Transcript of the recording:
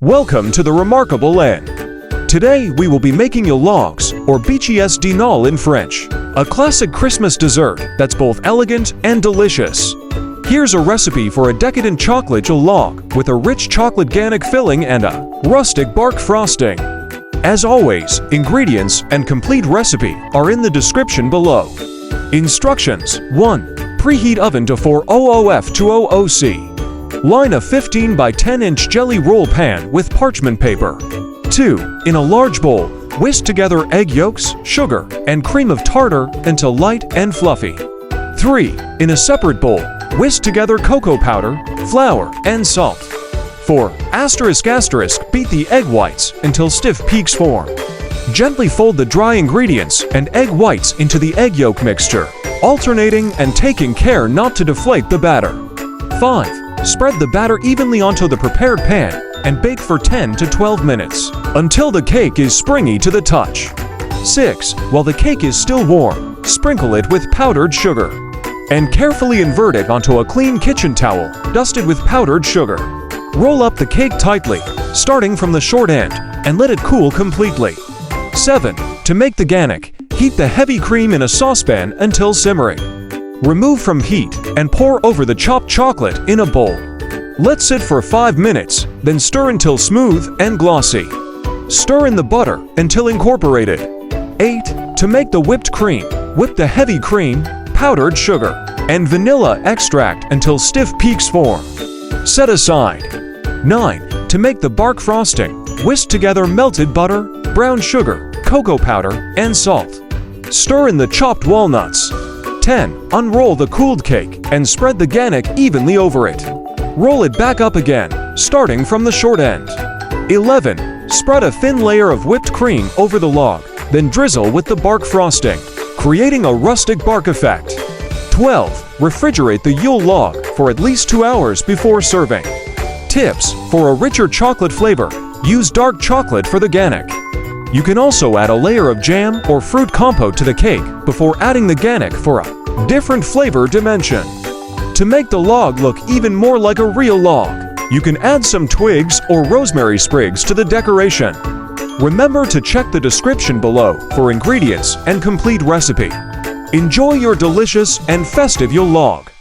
Welcome to the remarkable end. Today we will be making yolks, or bûches de Noël in French, a classic Christmas dessert that's both elegant and delicious. Here's a recipe for a decadent chocolate yolk with a rich chocolate Ganache filling and a rustic bark frosting. As always, ingredients and complete recipe are in the description below. Instructions: 1. Preheat oven to 400 C. Line a 15 by 10 inch jelly roll pan with parchment paper. 2. In a large bowl, whisk together egg yolks, sugar, and cream of tartar until light and fluffy. 3. In a separate bowl, whisk together cocoa powder, flour, and salt. 4. Beat the egg whites until stiff peaks form. Gently fold the dry ingredients and egg whites into the egg yolk mixture, alternating and taking care not to deflate the batter. 5. Spread the batter evenly onto the prepared pan and bake for 10 to 12 minutes until the cake is springy to the touch. 6. While the cake is still warm, sprinkle it with powdered sugar and carefully invert it onto a clean kitchen towel dusted with powdered sugar. Roll up the cake tightly, starting from the short end, and let it cool completely. 7. To make the ganache, heat the heavy cream in a saucepan until simmering. Remove from heat and pour over the chopped chocolate in a bowl. Let sit for 5 minutes, then stir until smooth and glossy. Stir in the butter until incorporated. 8. To make the whipped cream, whip the heavy cream, powdered sugar, and vanilla extract until stiff peaks form. Set aside. 9. To make the bark frosting, whisk together melted butter, brown sugar, cocoa powder, and salt. Stir in the chopped walnuts. 10. Unroll the cooled cake and spread the ganache evenly over it. Roll it back up again, starting from the short end. 11. Spread a thin layer of whipped cream over the log, then drizzle with the bark frosting, creating a rustic bark effect. 12. Refrigerate the Yule log for at least 2 hours before serving. Tips: for a richer chocolate flavor, use dark chocolate for the ganache. You can also add a layer of jam or fruit compote to the cake before adding the ganache for a different flavor dimension. To make the log look even more like a real log, you can add some twigs or rosemary sprigs to the decoration. Remember to check the description below for ingredients and complete recipe. Enjoy your delicious and festive yolk.